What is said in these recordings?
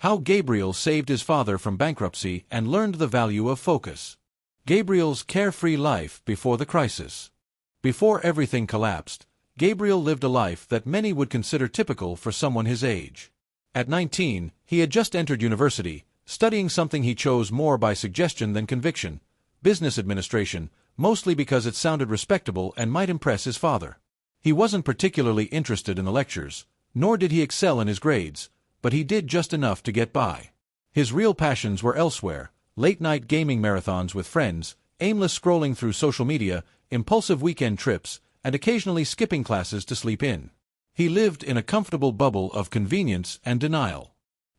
How Gabriel saved his father from bankruptcy and learned the value of focus. Gabriel's carefree life before the crisis. Before everything collapsed, Gabriel lived a life that many would consider typical for someone his age. At 19, he had just entered university, studying something he chose more by suggestion than conviction, business administration, mostly because it sounded respectable and might impress his father. He wasn't particularly interested in the lectures, nor did he excel in his grades, but he did just enough to get by. His real passions were elsewhere: late-night gaming marathons with friends, aimless scrolling through social media, impulsive weekend trips, and occasionally skipping classes to sleep in. He lived in a comfortable bubble of convenience and denial.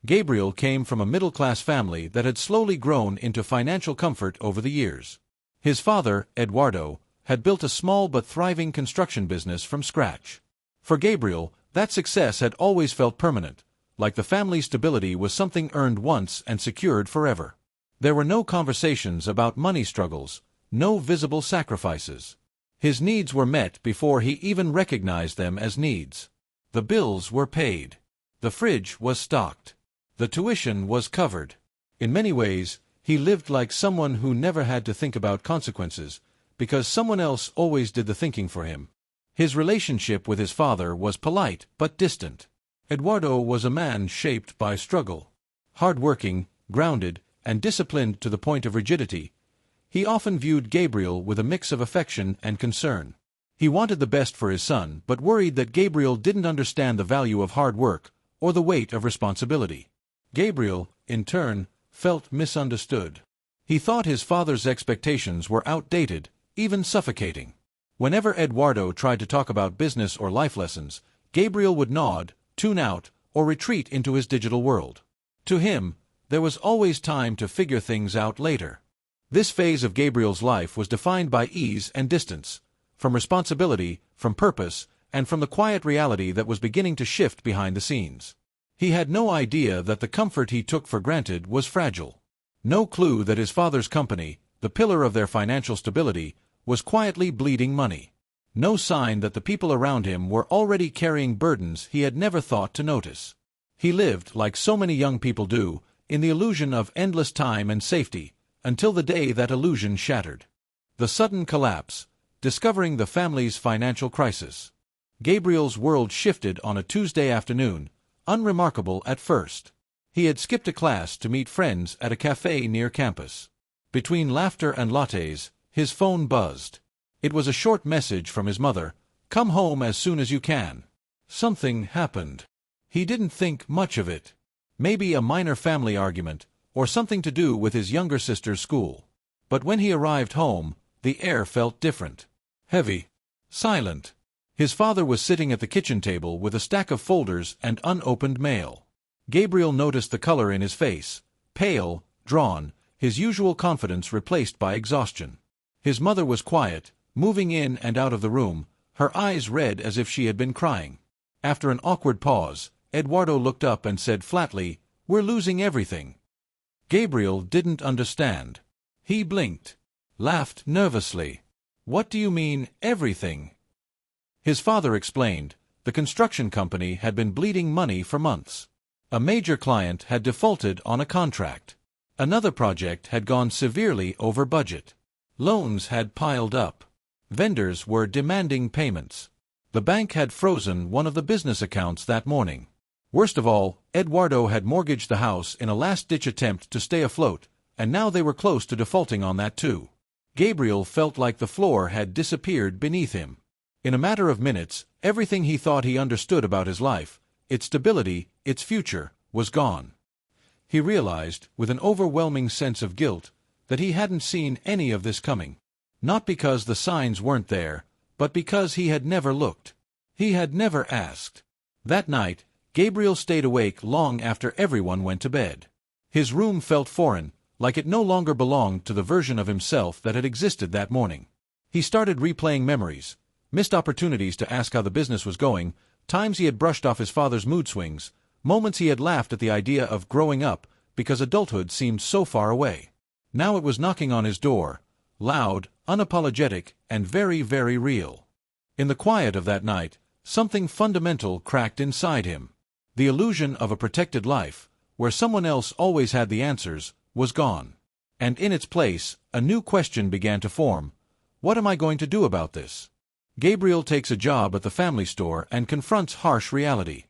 Gabriel came from a middle-class family that had slowly grown into financial comfort over the years. His father, Eduardo, had built a small but thriving construction business from scratch. For Gabriel, that success had always felt permanent, like the family's stability was something earned once and secured forever. There were no conversations about money struggles, no visible sacrifices. His needs were met before he even recognized them as needs. The bills were paid. The fridge was stocked. The tuition was covered. In many ways, he lived like someone who never had to think about consequences, because someone else always did the thinking for him. His relationship with his father was polite but distant. Eduardo was a man shaped by struggle. Hard-working, grounded, and disciplined to the point of rigidity, he often viewed Gabriel with a mix of affection and concern. He wanted the best for his son, but worried that Gabriel didn't understand the value of hard work or the weight of responsibility. Gabriel, in turn, felt misunderstood. He thought his father's expectations were outdated, even suffocating. Whenever Eduardo tried to talk about business or life lessons, Gabriel would nod, tune out, or retreat into his digital world. To him, there was always time to figure things out later. This phase of Gabriel's life was defined by ease and distance, from responsibility, from purpose, and from the quiet reality that was beginning to shift behind the scenes. He had no idea that the comfort he took for granted was fragile. No clue that his father's company, the pillar of their financial stability, was quietly bleeding money. No sign that the people around him were already carrying burdens he had never thought to notice. He lived, like so many young people do, in the illusion of endless time and safety, until the day that illusion shattered. The sudden collapse, discovering the family's financial crisis. Gabriel's world shifted on a Tuesday afternoon, unremarkable at first. He had skipped a class to meet friends at a cafe near campus. Between laughter and lattes, his phone buzzed. It was a short message from his mother: "Come home as soon as you can." Something happened. He didn't think much of it. Maybe a minor family argument, or something to do with his younger sister's school. But when he arrived home, the air felt different. Heavy. Silent. His father was sitting at the kitchen table with a stack of folders and unopened mail. Gabriel noticed the color in his face: pale, drawn, his usual confidence replaced by exhaustion. His mother was quiet, moving in and out of the room, her eyes red as if she had been crying. After an awkward pause, Eduardo looked up and said flatly, "We're losing everything." Gabriel didn't understand. He blinked, laughed nervously. "What do you mean, everything?" His father explained. The construction company had been bleeding money for months. A major client had defaulted on a contract. Another project had gone severely over budget. Loans had piled up. Vendors were demanding payments. The bank had frozen one of the business accounts that morning. Worst of all, Eduardo had mortgaged the house in a last-ditch attempt to stay afloat, and now they were close to defaulting on that too. Gabriel felt like the floor had disappeared beneath him. In a matter of minutes, everything he thought he understood about his life, its stability, its future, was gone. He realized, with an overwhelming sense of guilt, that he hadn't seen any of this coming. Not because the signs weren't there, but because he had never looked. He had never asked. That night, Gabriel stayed awake long after everyone went to bed. His room felt foreign, like it no longer belonged to the version of himself that had existed that morning. He started replaying memories, missed opportunities to ask how the business was going, times he had brushed off his father's mood swings, moments he had laughed at the idea of growing up because adulthood seemed so far away. Now it was knocking on his door, loud, unapologetic, and very, very real. In the quiet of that night, something fundamental cracked inside him. The illusion of a protected life, where someone else always had the answers, was gone. And in its place, a new question began to form. What am I going to do about this? Gabriel takes a job at the family store and confronts harsh reality.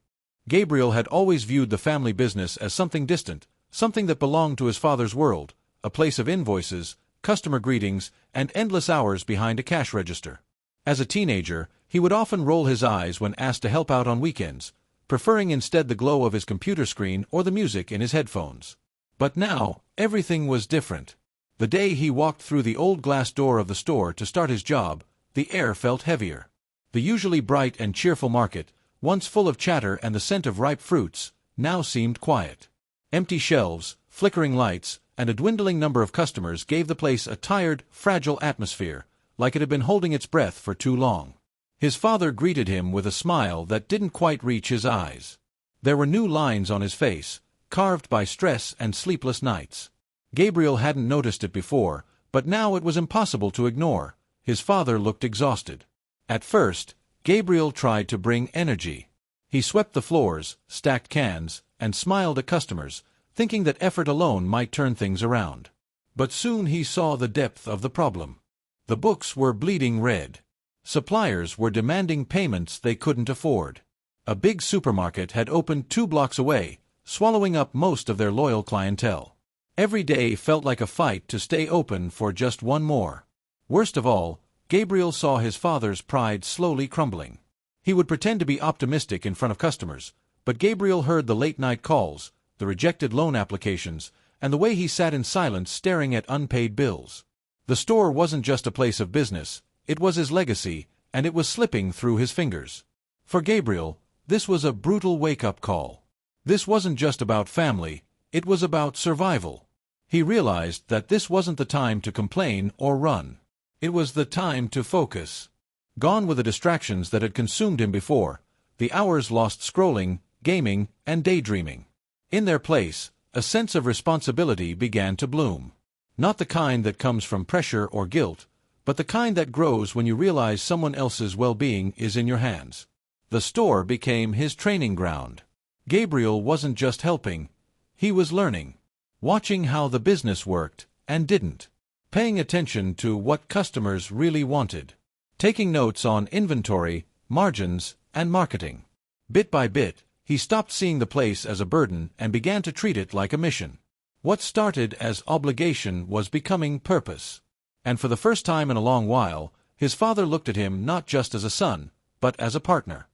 Gabriel had always viewed the family business as something distant, something that belonged to his father's world, a place of invoices, customer greetings, and endless hours behind a cash register. As a teenager, he would often roll his eyes when asked to help out on weekends, preferring instead the glow of his computer screen or the music in his headphones. But now, everything was different. The day he walked through the old glass door of the store to start his job, the air felt heavier. The usually bright and cheerful market, once full of chatter and the scent of ripe fruits, now seemed quiet. Empty shelves, flickering lights, and a dwindling number of customers gave the place a tired, fragile atmosphere, like it had been holding its breath for too long. His father greeted him with a smile that didn't quite reach his eyes. There were new lines on his face, carved by stress and sleepless nights. Gabriel hadn't noticed it before, but now it was impossible to ignore. His father looked exhausted. At first, Gabriel tried to bring energy. He swept the floors, stacked cans, and smiled at customers, thinking that effort alone might turn things around. But soon he saw the depth of the problem. The books were bleeding red. Suppliers were demanding payments they couldn't afford. A big supermarket had opened 2 blocks away, swallowing up most of their loyal clientele. Every day felt like a fight to stay open for just one more. Worst of all, Gabriel saw his father's pride slowly crumbling. He would pretend to be optimistic in front of customers, but Gabriel heard the late-night calls, the rejected loan applications, and the way he sat in silence staring at unpaid bills. The store wasn't just a place of business, it was his legacy, and it was slipping through his fingers. For Gabriel, this was a brutal wake-up call. This wasn't just about family, it was about survival. He realized that this wasn't the time to complain or run. It was the time to focus. Gone were the distractions that had consumed him before, the hours lost scrolling, gaming, and daydreaming. In their place, a sense of responsibility began to bloom. Not the kind that comes from pressure or guilt, but the kind that grows when you realize someone else's well-being is in your hands. The store became his training ground. Gabriel wasn't just helping, he was learning. Watching how the business worked, and didn't. Paying attention to what customers really wanted. Taking notes on inventory, margins, and marketing. Bit by bit, he stopped seeing the place as a burden and began to treat it like a mission. What started as obligation was becoming purpose. And for the first time in a long while, his father looked at him not just as a son, but as a partner.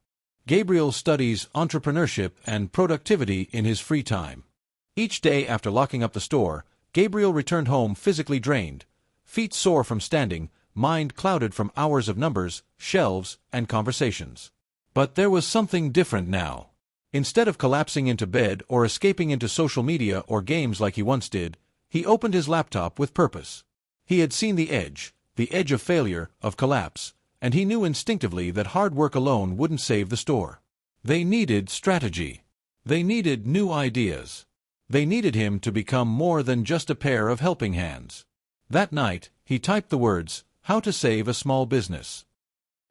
Gabriel studies entrepreneurship and productivity in his free time. Each day after locking up the store, Gabriel returned home physically drained, feet sore from standing, mind clouded from hours of numbers, shelves, and conversations. But there was something different now. Instead of collapsing into bed or escaping into social media or games like he once did, he opened his laptop with purpose. He had seen the edge of failure, of collapse, and he knew instinctively that hard work alone wouldn't save the store. They needed strategy. They needed new ideas. They needed him to become more than just a pair of helping hands. That night, he typed the words, "How to Save a Small Business."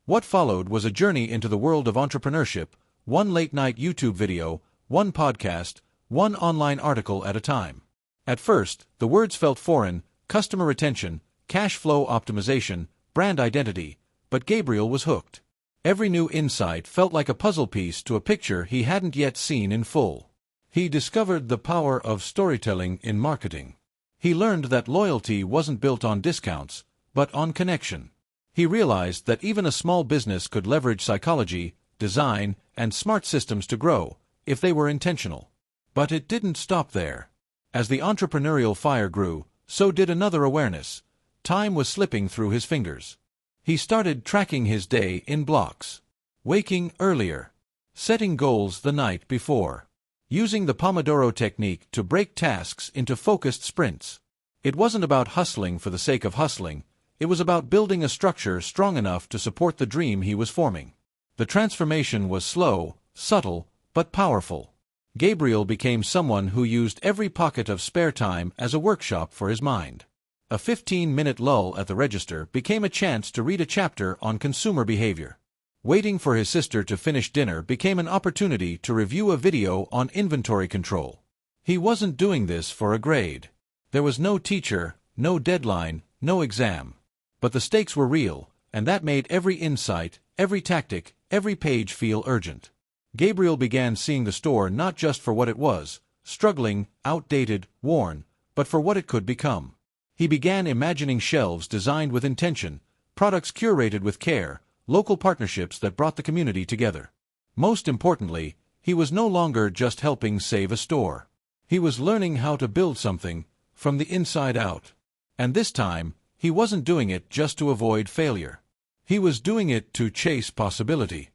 What followed was a journey into the world of entrepreneurship, one late-night YouTube video, one podcast, one online article at a time. At first, the words felt foreign: customer retention, cash flow optimization, brand identity, but Gabriel was hooked. Every new insight felt like a puzzle piece to a picture he hadn't yet seen in full. He discovered the power of storytelling in marketing. He learned that loyalty wasn't built on discounts, but on connection. He realized that even a small business could leverage psychology, design, and smart systems to grow, if they were intentional. But it didn't stop there. As the entrepreneurial fire grew, so did another awareness. Time was slipping through his fingers. He started tracking his day in blocks. Waking earlier. Setting goals the night before. Using the Pomodoro technique to break tasks into focused sprints. It wasn't about hustling for the sake of hustling, it was about building a structure strong enough to support the dream he was forming. The transformation was slow, subtle, but powerful. Gabriel became someone who used every pocket of spare time as a workshop for his mind. A 15-minute lull at the register became a chance to read a chapter on consumer behavior. Waiting for his sister to finish dinner became an opportunity to review a video on inventory control. He wasn't doing this for a grade. There was no teacher, no deadline, no exam. But the stakes were real, and that made every insight, every tactic, every page feel urgent. Gabriel began seeing the store not just for what it was, struggling, outdated, worn, but for what it could become. He began imagining shelves designed with intention, products curated with care, local partnerships that brought the community together. Most importantly, he was no longer just helping save a store. He was learning how to build something from the inside out. And this time, he wasn't doing it just to avoid failure. He was doing it to chase possibility.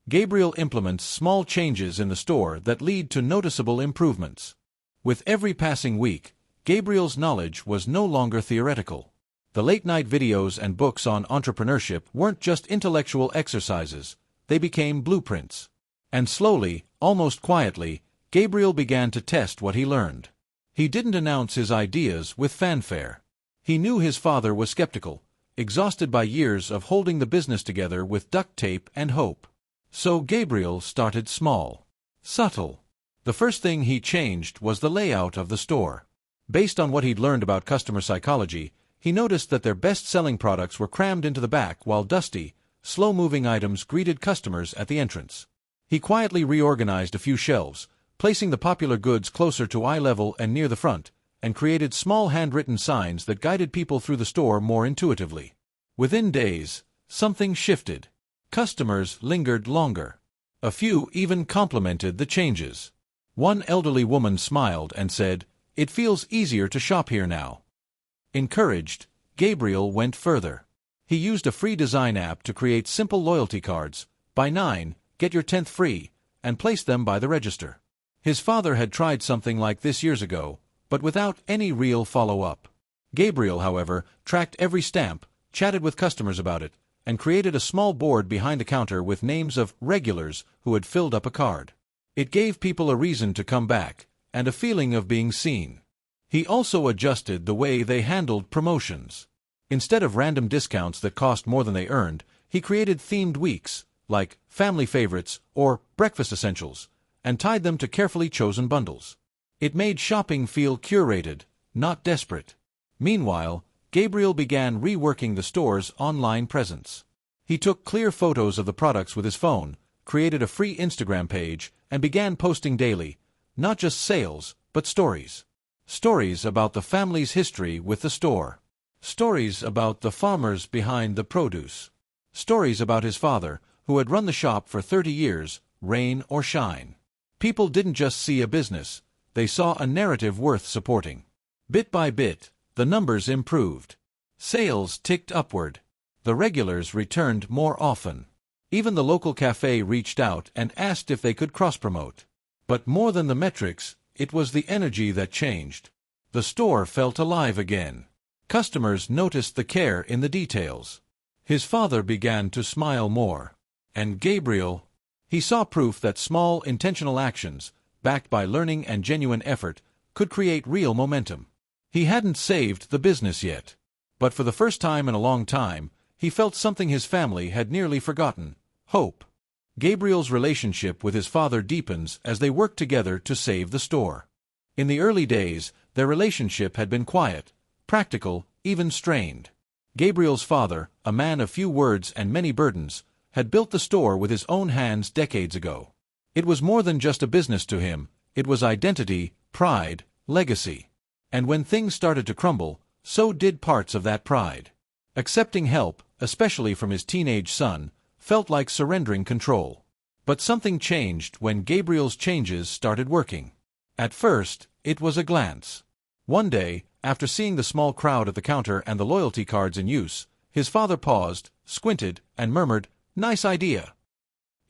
Gabriel implements small changes in the store that lead to noticeable improvements. With every passing week, Gabriel's knowledge was no longer theoretical. The late-night videos and books on entrepreneurship weren't just intellectual exercises, they became blueprints. And slowly, almost quietly, Gabriel began to test what he learned. He didn't announce his ideas with fanfare. He knew his father was skeptical, exhausted by years of holding the business together with duct tape and hope. So Gabriel started small, subtle. The first thing he changed was the layout of the store. Based on what he'd learned about customer psychology, he noticed that their best-selling products were crammed into the back while dusty, slow-moving items greeted customers at the entrance. He quietly reorganized a few shelves, placing the popular goods closer to eye level and near the front, and created small handwritten signs that guided people through the store more intuitively. Within days, something shifted. Customers lingered longer. A few even complimented the changes. One elderly woman smiled and said, "It feels easier to shop here now." Encouraged, Gabriel went further. He used a free design app to create simple loyalty cards, "Buy 9, get your 10th free," and place them by the register. His father had tried something like this years ago, but without any real follow-up. Gabriel, however, tracked every stamp, chatted with customers about it, and created a small board behind the counter with names of regulars who had filled up a card. It gave people a reason to come back, and a feeling of being seen. He also adjusted the way they handled promotions. Instead of random discounts that cost more than they earned, he created themed weeks, like family favorites or breakfast essentials, and tied them to carefully chosen bundles. It made shopping feel curated, not desperate. Meanwhile, Gabriel began reworking the store's online presence. He took clear photos of the products with his phone, created a free Instagram page, and began posting daily, not just sales, but stories. Stories about the family's history with the store. Stories about the farmers behind the produce. Stories about his father, who had run the shop for 30 years, rain or shine. People didn't just see a business, they saw a narrative worth supporting. Bit by bit, the numbers improved. Sales ticked upward. The regulars returned more often. Even the local cafe reached out and asked if they could cross-promote. But more than the metrics, it was the energy that changed. The store felt alive again. Customers noticed the care in the details. His father began to smile more. And Gabriel, he saw proof that small, intentional actions, backed by learning and genuine effort, could create real momentum. He hadn't saved the business yet. But for the first time in a long time, he felt something his family had nearly forgotten: hope. Gabriel's relationship with his father deepens as they work together to save the store. In the early days, their relationship had been quiet, practical, even strained. Gabriel's father, a man of few words and many burdens, had built the store with his own hands decades ago. It was more than just a business to him, it was identity, pride, legacy. And when things started to crumble, so did parts of that pride. Accepting help, especially from his teenage son, felt like surrendering control. But something changed when Gabriel's changes started working. At first, it was a glance. One day, after seeing the small crowd at the counter and the loyalty cards in use, his father paused, squinted, and murmured, "Nice idea."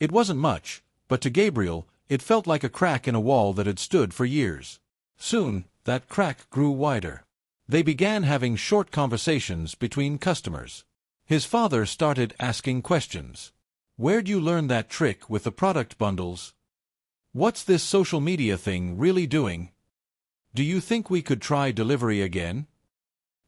It wasn't much, but to Gabriel, it felt like a crack in a wall that had stood for years. Soon, that crack grew wider. They began having short conversations between customers. His father started asking questions. "Where'd you learn that trick with the product bundles? What's this social media thing really doing? Do you think we could try delivery again?"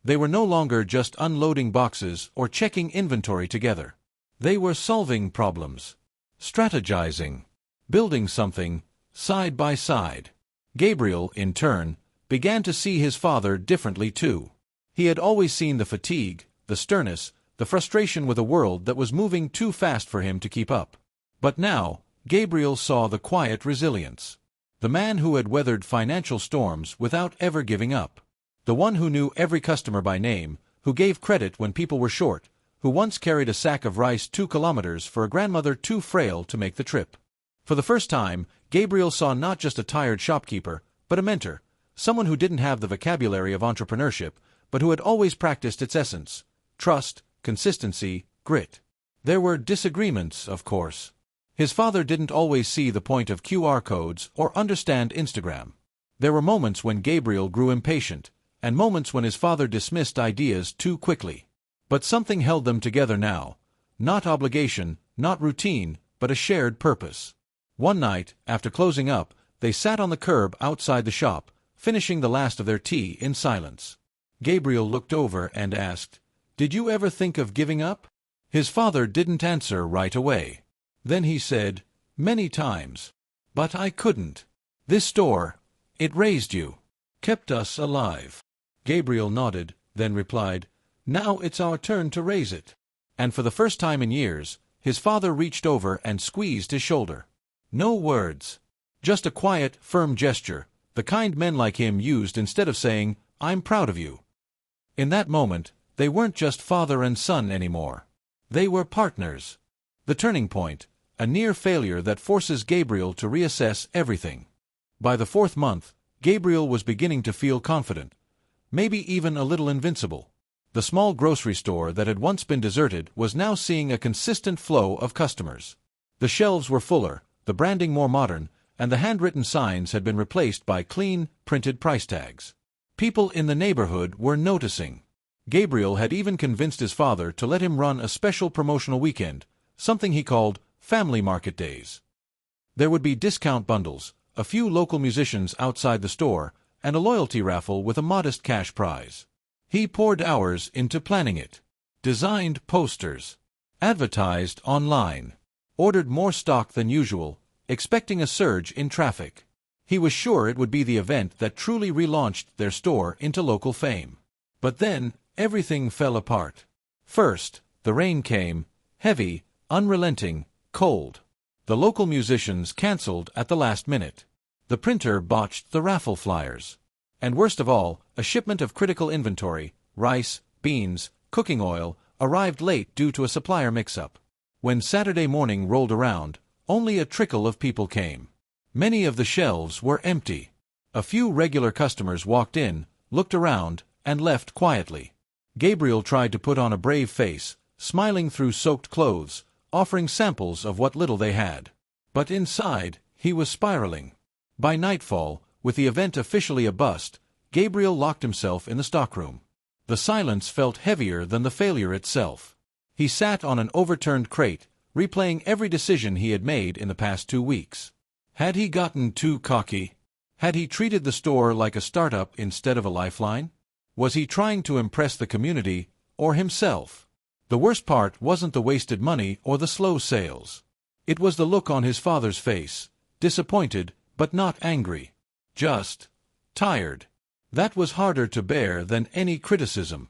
They were no longer just unloading boxes or checking inventory together. They were solving problems, strategizing, building something, side by side. Gabriel, in turn, began to see his father differently too. He had always seen the fatigue, the sternness, the frustration with a world that was moving too fast for him to keep up. But now, Gabriel saw the quiet resilience. The man who had weathered financial storms without ever giving up. The one who knew every customer by name, who gave credit when people were short, who once carried a sack of rice 2 kilometers for a grandmother too frail to make the trip. For the first time, Gabriel saw not just a tired shopkeeper, but a mentor, someone who didn't have the vocabulary of entrepreneurship, but who had always practiced its essence: trust, consistency, grit. There were disagreements, of course. His father didn't always see the point of QR codes or understand Instagram. There were moments when Gabriel grew impatient, and moments when his father dismissed ideas too quickly. But something held them together now. Not obligation, not routine, but a shared purpose. One night, after closing up, they sat on the curb outside the shop, finishing the last of their tea in silence. Gabriel looked over and asked, "Did you ever think of giving up?" His father didn't answer right away. Then he said, "Many times. But I couldn't. This store, it raised you. Kept us alive." Gabriel nodded, then replied, "Now it's our turn to raise it." And for the first time in years, his father reached over and squeezed his shoulder. No words. Just a quiet, firm gesture, the kind men like him used instead of saying, "I'm proud of you." In that moment, they weren't just father and son anymore. They were partners. The turning point, a near failure that forces Gabriel to reassess everything. By the 4th month, Gabriel was beginning to feel confident, maybe even a little invincible. The small grocery store that had once been deserted was now seeing a consistent flow of customers. The shelves were fuller, the branding more modern, and the handwritten signs had been replaced by clean, printed price tags. People in the neighborhood were noticing. Gabriel had even convinced his father to let him run a special promotional weekend, something he called Family Market Days. There would be discount bundles, a few local musicians outside the store, and a loyalty raffle with a modest cash prize. He poured hours into planning it. Designed posters. Advertised online. Ordered more stock than usual, expecting a surge in traffic. He was sure it would be the event that truly relaunched their store into local fame. But then, everything fell apart. First, the rain came, heavy, unrelenting, cold. The local musicians canceled at the last minute. The printer botched the raffle flyers. And worst of all, a shipment of critical inventory, rice, beans, cooking oil, arrived late due to a supplier mix-up. When Saturday morning rolled around, only a trickle of people came. Many of the shelves were empty. A few regular customers walked in, looked around, and left quietly. Gabriel tried to put on a brave face, smiling through soaked clothes, offering samples of what little they had. But inside, he was spiraling. By nightfall, with the event officially a bust, Gabriel locked himself in the stockroom. The silence felt heavier than the failure itself. He sat on an overturned crate, replaying every decision he had made in the past 2 weeks. Had he gotten too cocky? Had he treated the store like a startup instead of a lifeline? Was he trying to impress the community, or himself? The worst part wasn't the wasted money or the slow sales. It was the look on his father's face, disappointed, but not angry. Just tired. That was harder to bear than any criticism.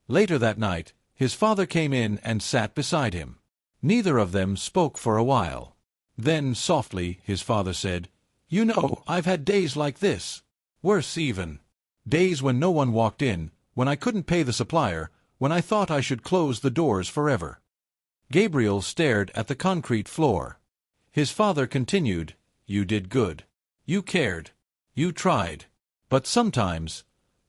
Later that night, his father came in and sat beside him. Neither of them spoke for a while. Then, softly, his father said, "You know, I've had days like this. Worse even. Days when no one walked in, when I couldn't pay the supplier, when I thought I should close the doors forever." Gabriel stared at the concrete floor. His father continued, "You did good. You cared. You tried. But sometimes,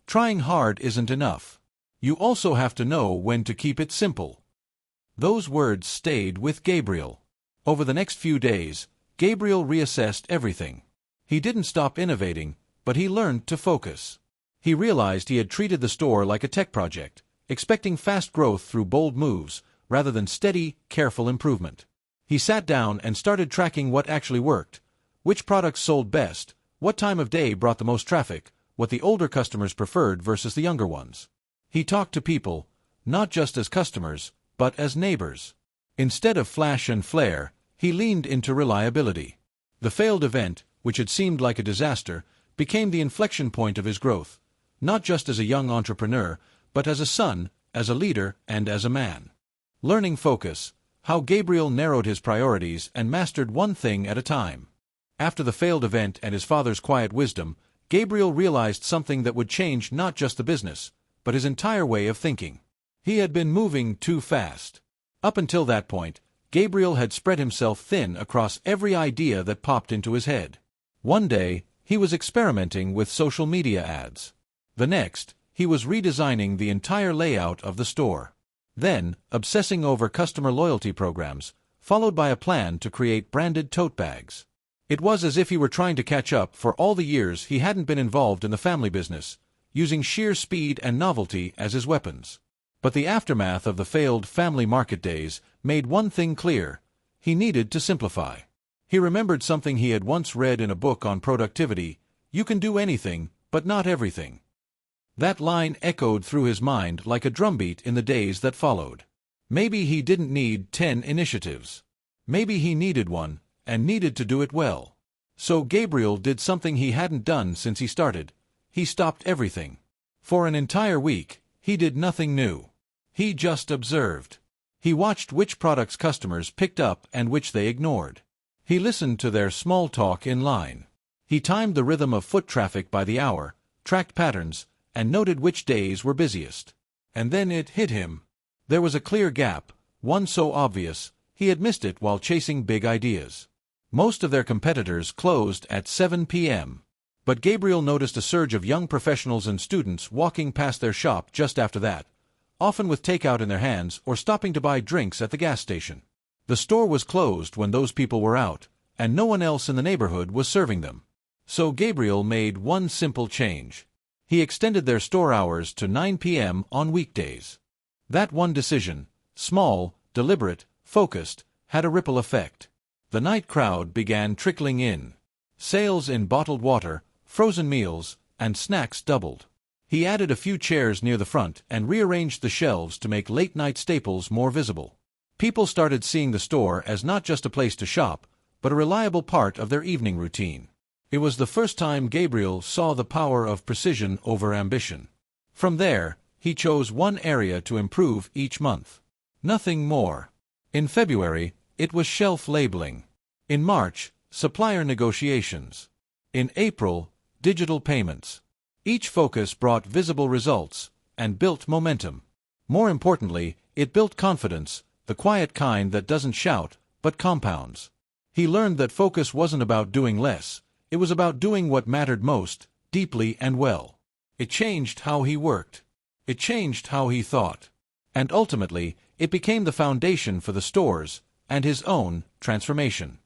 trying hard isn't enough. You also have to know when to keep it simple." Those words stayed with Gabriel. Over the next few days, Gabriel reassessed everything. He didn't stop innovating, but he learned to focus. He realized he had treated the store like a tech project, expecting fast growth through bold moves, rather than steady, careful improvement. He sat down and started tracking what actually worked, which products sold best, what time of day brought the most traffic, what the older customers preferred versus the younger ones. He talked to people, not just as customers, but as neighbors. Instead of flash and flare, he leaned into reliability. The failed event, which had seemed like a disaster, became the inflection point of his growth, not just as a young entrepreneur, but as a son, as a leader, and as a man. Learning focus, how Gabriel narrowed his priorities and mastered one thing at a time. After the failed event and his father's quiet wisdom, Gabriel realized something that would change not just the business, but his entire way of thinking. He had been moving too fast. Up until that point, Gabriel had spread himself thin across every idea that popped into his head. One day, he was experimenting with social media ads. The next, he was redesigning the entire layout of the store. Then, obsessing over customer loyalty programs, followed by a plan to create branded tote bags. It was as if he were trying to catch up for all the years he hadn't been involved in the family business, using sheer speed and novelty as his weapons. But the aftermath of the failed family market days made one thing clear: he needed to simplify. He remembered something he had once read in a book on productivity: "You can do anything, but not everything." That line echoed through his mind like a drumbeat in the days that followed. Maybe he didn't need 10 initiatives. Maybe he needed one, and needed to do it well. So Gabriel did something he hadn't done since he started. He stopped everything. For an entire week, he did nothing new. He just observed. He watched which products customers picked up and which they ignored. He listened to their small talk in line. He timed the rhythm of foot traffic by the hour, tracked patterns, and noted which days were busiest. And then it hit him. There was a clear gap, one so obvious, he had missed it while chasing big ideas. Most of their competitors closed at 7 p.m. But Gabriel noticed a surge of young professionals and students walking past their shop just after that, often with takeout in their hands or stopping to buy drinks at the gas station. The store was closed when those people were out, and no one else in the neighborhood was serving them. So Gabriel made one simple change. He extended their store hours to 9 p.m. on weekdays. That one decision, small, deliberate, focused, had a ripple effect. The night crowd began trickling in. Sales in bottled water, frozen meals, and snacks doubled. He added a few chairs near the front and rearranged the shelves to make late-night staples more visible. People started seeing the store as not just a place to shop, but a reliable part of their evening routine. It was the first time Gabriel saw the power of precision over ambition. From there, he chose one area to improve each month. Nothing more. In February, it was shelf labeling. In March, supplier negotiations. In April, digital payments. Each focus brought visible results and built momentum. More importantly, it built confidence, the quiet kind that doesn't shout, but compounds. He learned that focus wasn't about doing less. It was about doing what mattered most, deeply and well. It changed how he worked. It changed how he thought. And ultimately, it became the foundation for the store's and his own transformation.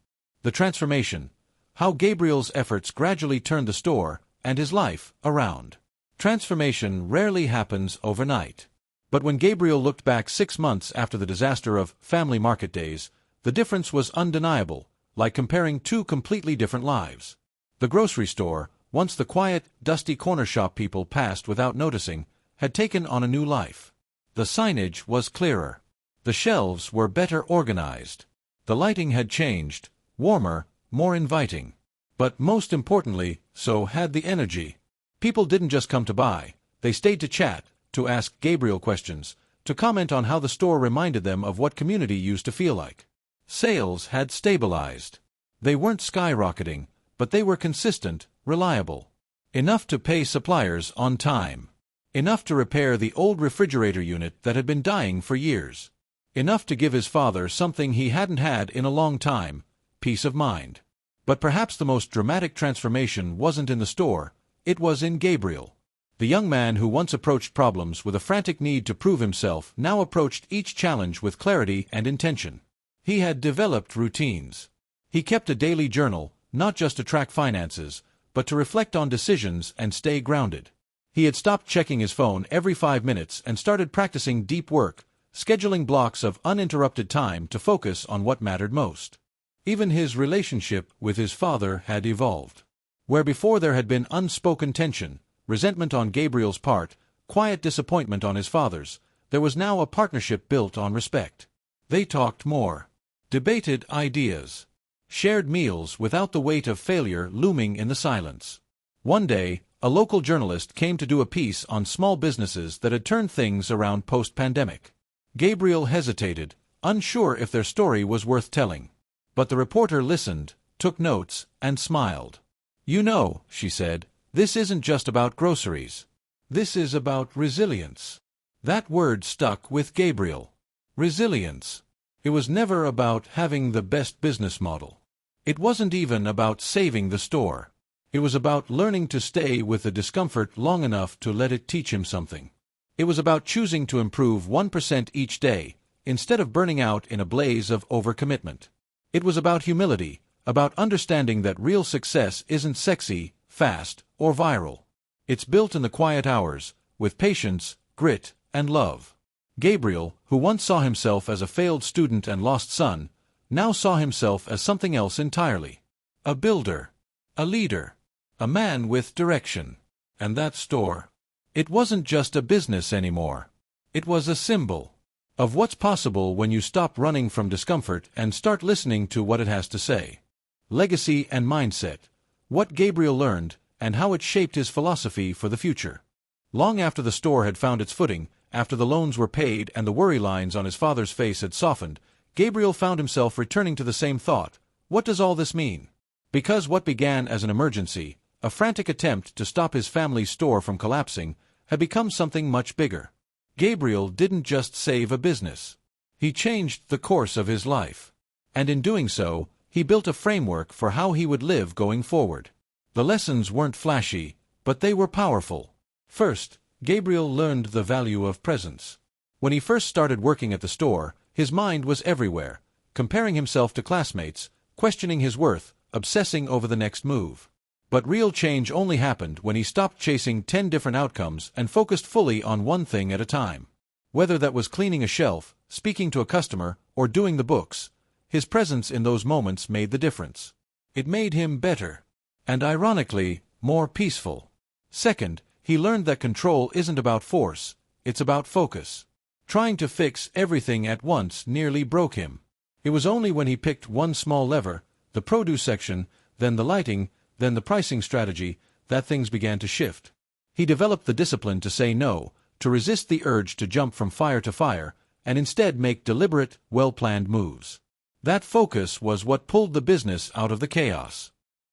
The transformation, how Gabriel's efforts gradually turned the store and his life around. Transformation rarely happens overnight. But when Gabriel looked back 6 months after the disaster of family market days, the difference was undeniable, like comparing two completely different lives. The grocery store, once the quiet, dusty corner shop people passed without noticing, had taken on a new life. The signage was clearer. The shelves were better organized. The lighting had changed, warmer, more inviting. But most importantly, so had the energy. People didn't just come to buy, they stayed to chat, to ask Gabriel questions, to comment on how the store reminded them of what community used to feel like. Sales had stabilized. They weren't skyrocketing, but they were consistent, reliable. Enough to pay suppliers on time. Enough to repair the old refrigerator unit that had been dying for years. Enough to give his father something he hadn't had in a long time: peace of mind. But perhaps the most dramatic transformation wasn't in the store, it was in Gabriel. The young man who once approached problems with a frantic need to prove himself now approached each challenge with clarity and intention. He had developed routines. He kept a daily journal, not just to track finances, but to reflect on decisions and stay grounded. He had stopped checking his phone every 5 minutes and started practicing deep work, scheduling blocks of uninterrupted time to focus on what mattered most. Even his relationship with his father had evolved. Where before there had been unspoken tension, resentment on Gabriel's part, quiet disappointment on his father's, there was now a partnership built on respect. They talked more, debated ideas, shared meals without the weight of failure looming in the silence. One day, a local journalist came to do a piece on small businesses that had turned things around post-pandemic. Gabriel hesitated, unsure if their story was worth telling. But the reporter listened, took notes, and smiled. "You know," she said, "this isn't just about groceries. This is about resilience." That word stuck with Gabriel. Resilience. It was never about having the best business model. It wasn't even about saving the store. It was about learning to stay with the discomfort long enough to let it teach him something. It was about choosing to improve 1% each day, instead of burning out in a blaze of overcommitment. It was about humility, about understanding that real success isn't sexy, fast, or viral. It's built in the quiet hours, with patience, grit, and love. Gabriel, who once saw himself as a failed student and lost son, now saw himself as something else entirely. A builder. A leader. A man with direction. And that store. It wasn't just a business anymore. It was a symbol of what's possible when you stop running from discomfort and start listening to what it has to say. Legacy and mindset. What Gabriel learned, and how it shaped his philosophy for the future. Long after the store had found its footing, after the loans were paid and the worry lines on his father's face had softened, Gabriel found himself returning to the same thought. What does all this mean? Because what began as an emergency, a frantic attempt to stop his family's store from collapsing, had become something much bigger. Gabriel didn't just save a business. He changed the course of his life. And in doing so, he built a framework for how he would live going forward. The lessons weren't flashy, but they were powerful. First, Gabriel learned the value of presence. When he first started working at the store, his mind was everywhere, comparing himself to classmates, questioning his worth, obsessing over the next move. But real change only happened when he stopped chasing 10 different outcomes and focused fully on one thing at a time. Whether that was cleaning a shelf, speaking to a customer, or doing the books, his presence in those moments made the difference. It made him better. And ironically, more peaceful. Second, he learned that control isn't about force, it's about focus. Trying to fix everything at once nearly broke him. It was only when he picked one small lever, the produce section, then the lighting, then the pricing strategy, that things began to shift. He developed the discipline to say no, to resist the urge to jump from fire to fire, and instead make deliberate, well-planned moves. That focus was what pulled the business out of the chaos.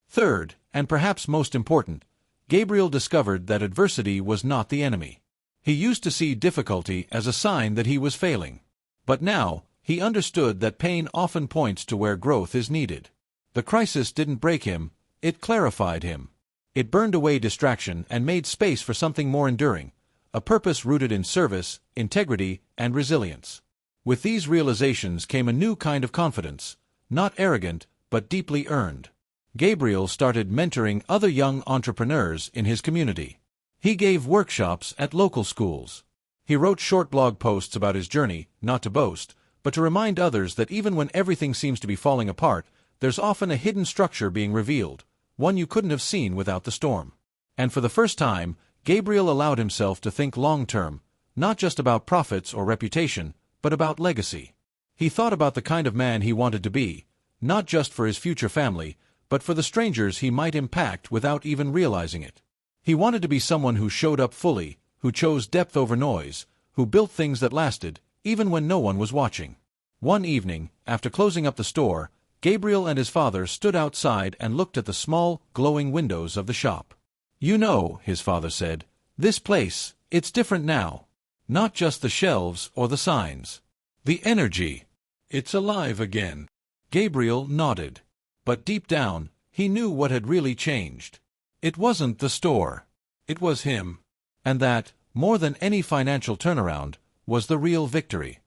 Third, and perhaps most important, Gabriel discovered that adversity was not the enemy. He used to see difficulty as a sign that he was failing. But now, he understood that pain often points to where growth is needed. The crisis didn't break him, it clarified him. It burned away distraction and made space for something more enduring, a purpose rooted in service, integrity, and resilience. With these realizations came a new kind of confidence, not arrogant, but deeply earned. Gabriel started mentoring other young entrepreneurs in his community. He gave workshops at local schools. He wrote short blog posts about his journey, not to boast, but to remind others that even when everything seems to be falling apart, there's often a hidden structure being revealed, one you couldn't have seen without the storm. And for the first time, Gabriel allowed himself to think long-term, not just about profits or reputation, but about legacy. He thought about the kind of man he wanted to be, not just for his future family, but for the strangers he might impact without even realizing it. He wanted to be someone who showed up fully, who chose depth over noise, who built things that lasted, even when no one was watching. One evening, after closing up the store, Gabriel and his father stood outside and looked at the small, glowing windows of the shop. "You know," his father said, "this place, it's different now. Not just the shelves or the signs. The energy. It's alive again." Gabriel nodded. But deep down, he knew what had really changed. It wasn't the store. It was him. And that, more than any financial turnaround, was the real victory.